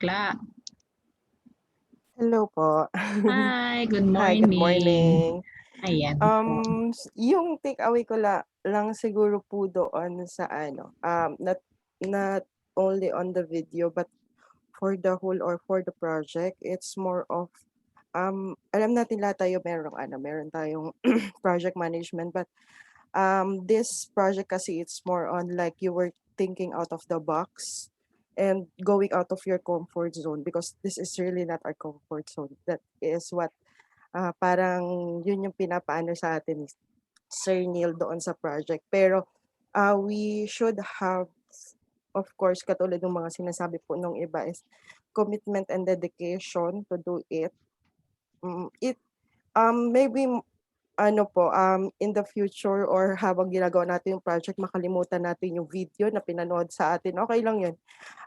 Kla. Hello po. Hi, good Hi, morning. good morning. Ayan. Yung take-away ko lang siguro po doon sa not only on the video but for the whole or for the project, it's more of alam natin lahat tayo meron tayong project management, but this project kasi it's more on like you were thinking out of the box and going out of your comfort zone, because this is really not our comfort zone. That is what parang yun yung pinapaano sa atin ni Sir Neil doon sa project. Pero we should have, of course, katulad ng mga sinasabi po nung iba, is commitment and dedication to do it. Maybe in the future or habang ginagawa natin yung project, makalimutan natin yung video na pinanood sa atin, okay lang yun.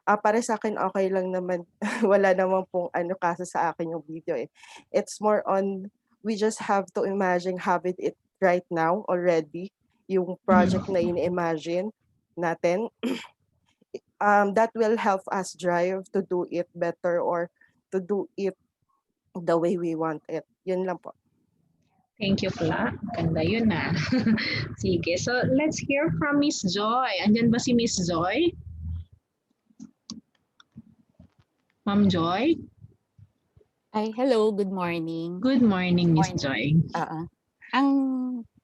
Para sa akin, okay lang naman. Wala naman pong kaso sa akin yung video eh. It's more on, we just have to imagine having it right now already, yung project na ini-imagine natin. That will help us drive to do it better or to do it the way we want it. Yun lang po. Thank you, Kla. Ganda yun na. Sige, so let's hear from Miss Joy. Andyan ba si Miss Joy? Ma'am Joy? Ay, hello, good morning. Good morning, Miss Joy. Ang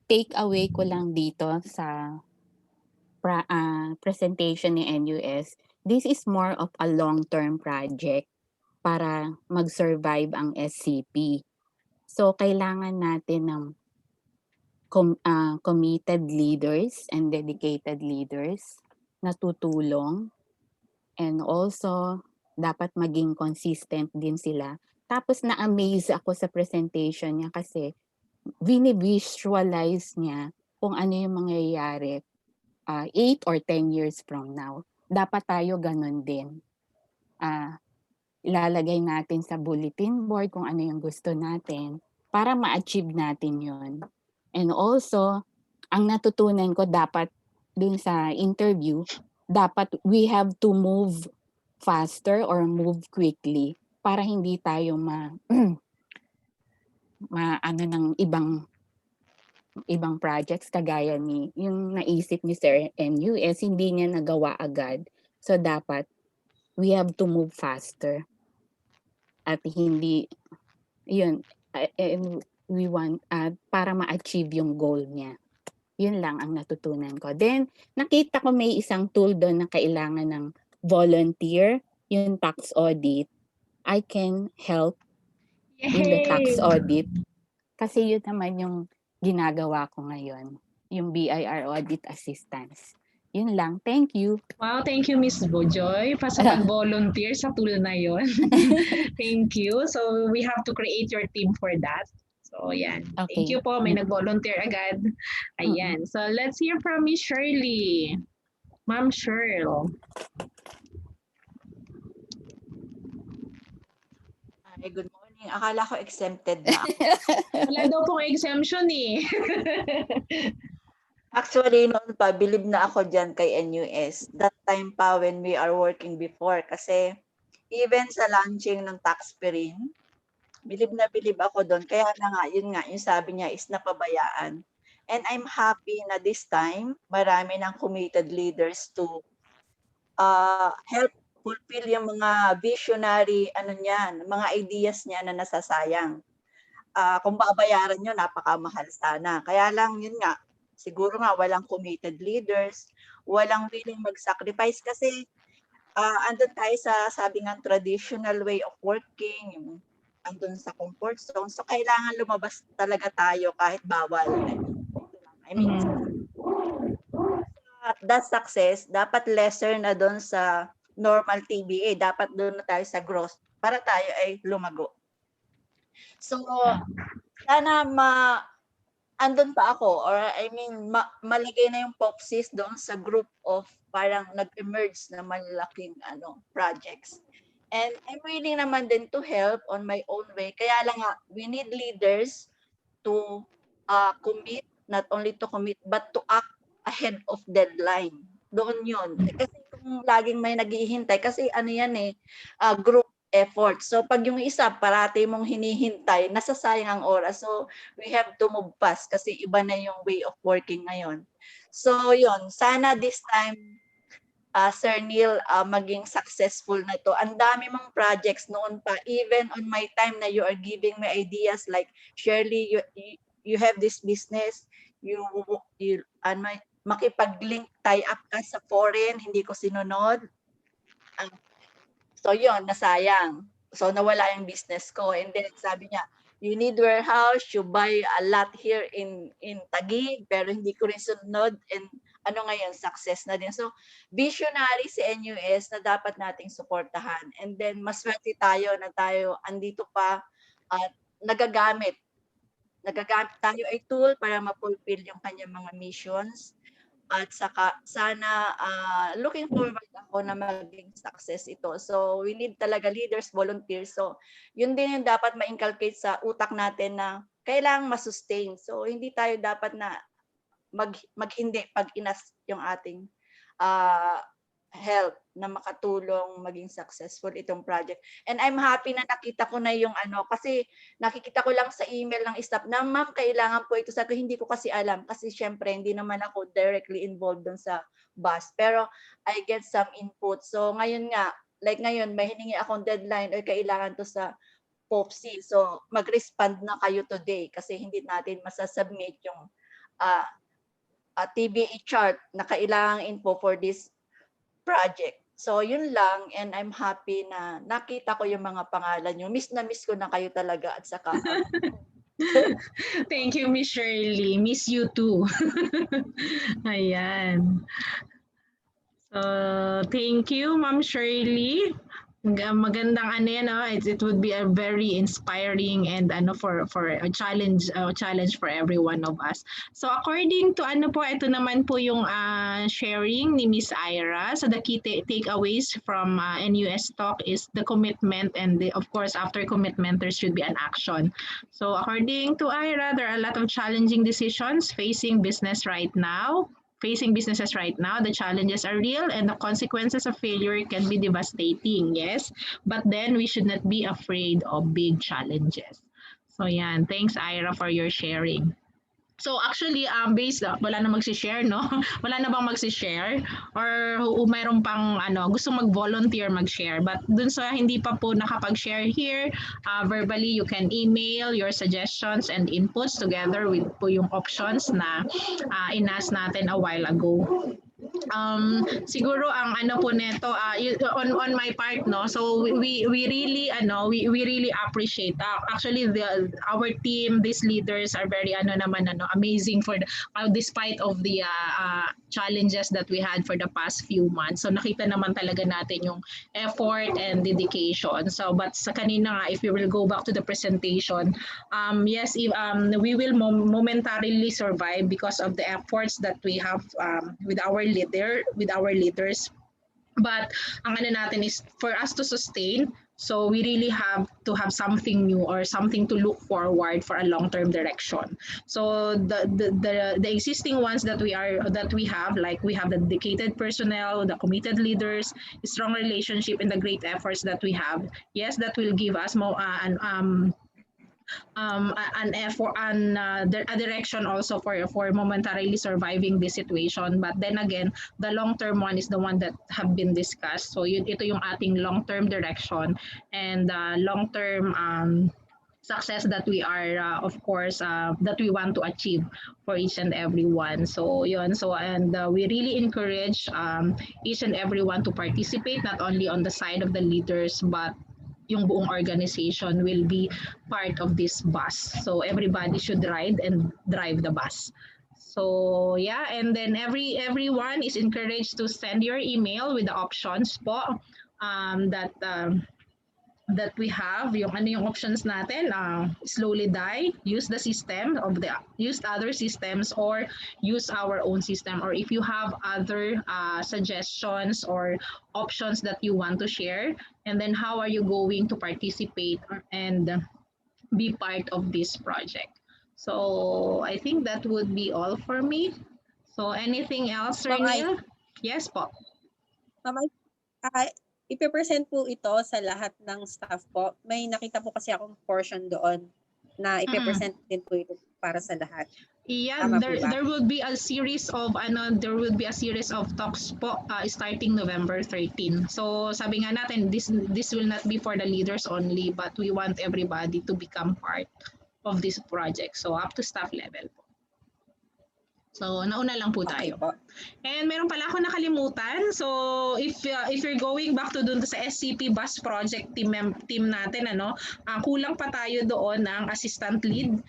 take away ko lang dito sa presentation ni NUS, this is more of a long-term project para mag-survive ang SCP. So, kailangan natin ng committed leaders and dedicated leaders na tutulong, and also dapat maging consistent din sila. Tapos na-amaze ako sa presentation niya kasi visualize niya kung ano yung mangyayari 8 or 10 years from now. Dapat tayo ganun din. Ilalagay natin sa bulletin board kung ano yung gusto natin para ma-achieve natin yun. And also, ang natutunan ko dapat dun sa interview, dapat we have to move faster or move quickly para hindi tayo ng ibang projects kagaya ni yung naisip ni Sir NUS, hindi niya nagawa agad. So dapat we have to move faster. At hindi, yun, and we want, para ma-achieve yung goal niya. Yun lang ang natutunan ko. Then, nakita ko may isang tool doon na kailangan ng volunteer, yung tax audit. I can help in the tax Yay! audit. Kasi yun naman yung ginagawa ko ngayon, yung BIR audit assistance. Yun lang. Thank you. Wow, thank you, Miss Bojoy, pa sa pag-volunteer sa tool na yon. Thank you. So, we have to create your team for that. So, yan. Thank Okay. you po. May nag-volunteer agad. Ayan. So, let's hear from Miss Shirley. Ma'am Shirl. Hi, good morning. Akala ko exempted na ako. Wala daw pong exemption eh. Actually, noon pa, believe na ako dyan kay NUS. That time pa when we are working before. Kasi even sa launching ng tax-free, believe na believe ako doon. Kaya na nga, yun nga, yung sabi niya is napabayaan. And I'm happy na this time, marami ng committed leaders to help fulfill yung mga visionary, mga ideas niya na nasasayang. Kung babayaran nyo, napakamahal sana. Kaya lang, yun nga, siguro nga walang committed leaders, walang willing mag-sacrifice kasi andun tayo sa sabi nga traditional way of working, yung andun sa comfort zone. So kailangan lumabas talaga tayo kahit bawal. I mean, that success, dapat lesser na doon sa normal TBA. Dapat doon na tayo sa growth para tayo ay lumago. So, sana andun pa ako, or I mean, malagay na yung POFSIS doon sa group of parang nag-emerge na malalaking projects. And I'm willing naman din to help on my own way. Kaya lang nga, we need leaders to commit, not only to commit, but to act ahead of deadline. Doon yun. Kasi kung laging may naghihintay, kasi group effort. So pag yung isa parati mong hinihintay, nasasayang ang oras. So we have to move fast kasi iba na yung way of working ngayon. So yun, sana this time Sir Neil, maging successful na to. Ang dami mong projects noon pa, even on my time na you are giving me ideas like, Shirley, you have this business, makipag-link tie up ka sa foreign, hindi ko sinunod. So yun, nasayang. So nawala yung business ko. And then sabi niya, you need warehouse, you buy a lot here in Taguig, pero hindi ko rin sunod. And ngayon, success na din. So visionary si NUS na dapat nating suportahan. And then maswerte tayo na tayo andito pa at nagagamit tayo ay tool para ma-fulfill yung kanyang mga missions. At saka sana looking forward ako na maging success ito. So we need talaga leaders, volunteers. So yun din yung dapat ma-inculcate sa utak natin na kailangang masustain. So hindi tayo dapat na maghindi pag inas yung ating help na makatulong maging successful itong project. And I'm happy na nakita ko na yung kasi nakikita ko lang sa email ng staff na ma'am, kailangan po ito. Sabi ko, hindi ko kasi alam kasi syempre hindi naman ako directly involved dun sa bus. Pero I get some input. So ngayon nga, like ngayon, may hiningi akong deadline o kailangan to sa POFSIS. So mag-respond na kayo today kasi hindi natin masasubmit yung TBA chart na kailangang info for this project. So yun lang, and I'm happy na nakita ko yung mga pangalan nyo. Miss na miss ko na kayo talaga at saka Thank you, Miss Shirley. Miss you too. Ayan. So, thank you, Ma'am Shirley. Magandang it would be a very inspiring and for a challenge for every one of us. So according to ito naman po yung sharing ni Miss Ira. So the key takeaways from NUS talk is the commitment, and of course after commitment there should be an action. So according to Ira, there are a lot of challenging decisions facing businesses right now. The challenges are real and the consequences of failure can be devastating, yes. But then we should not be afraid of big challenges. So yan, thanks Ira for your sharing. So actually, based wala na magsi-share, no? Wala na bang magsi-share or mayroon pang gusto mag-volunteer mag-share. But dun sa hindi pa po nakapag-share here, verbally you can email your suggestions and inputs together with po yung options na inas natin a while ago. Siguro ang po neto on my part, no, so we really we really appreciate actually our team, these leaders are very amazing for despite of the challenges that we had for the past few months. So nakita naman talaga natin yung effort and dedication. So but sa kanina nga, if we will go back to the presentation, yes, we will momentarily survive because of the efforts that we have with our leaders. But ang natin is for us to sustain, so we really have to have something new or something to look forward for a long-term direction. So the existing ones that we have, like we have the dedicated personnel, the committed leaders, strong relationship, and the great efforts that we have. Yes, that will give us more an effort and a direction also for momentarily surviving this situation. But then again, the long-term one is the one that have been discussed. So ito yung ating long-term direction and long-term success that we are of course that we want to achieve for each and every one. So yun, so and we really encourage each and everyone to participate, not only on the side of the leaders but yung buong organization will be part of this bus. So everybody should ride and drive the bus. So yeah, and then everyone is encouraged to send your email with the options po that we have. Yung yung options natin, slowly die, use the system of use other systems, or use our own system. Or if you have other suggestions or options that you want to share, and then how are you going to participate and be part of this project. So I think that would be all for me. So anything else, Reniel? Yes po. Ipe-present po ito sa lahat ng staff po. May nakita po kasi akong portion doon na ipe-present din po ito para sa lahat. Yeah, there will be a series of talks po starting November 13. So sabi nga natin, this will not be for the leaders only, but we want everybody to become part of this project. So up to staff level po. So nauna lang po tayo. And meron pala ako nakalimutan. So if you're going back to dun sa SCP bus project team natin, kulang pa tayo doon ng assistant lead.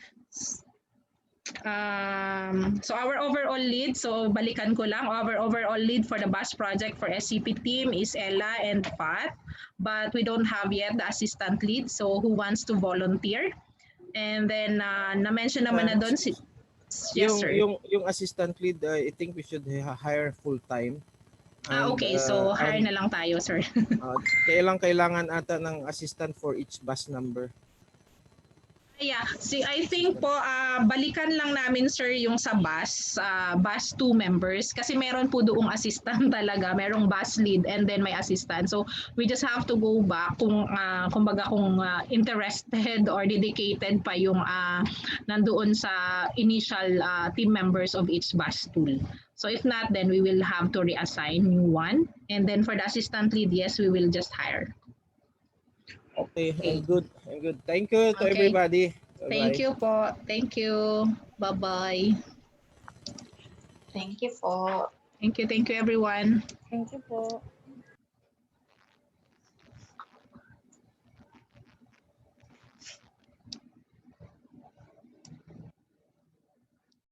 So our overall lead, so balikan ko lang, our overall lead for the bus project for SCP team is Ella and Pat, but we don't have yet the assistant lead, so who wants to volunteer? And then na-mention naman na doon si yes, sir. Yung assistant lead, I think we should hire full-time. Okay, so hire na lang tayo, sir. Kailangan ata ng assistant for each bus number. Yeah, I think po balikan lang namin, sir, yung sa bus 2 members kasi meron po doong assistant talaga, merong bus lead and then may assistant. So we just have to go back kung interested or dedicated pa yung nandoon sa initial team members of each bus tool. So if not, then we will have to reassign new one, and then for the assistant lead, yes, we will just hire. Okay, and good. Thank you to everybody. Bye-bye. Thank you po. Thank you. Bye-bye. Thank you po. Thank you everyone. Thank you po.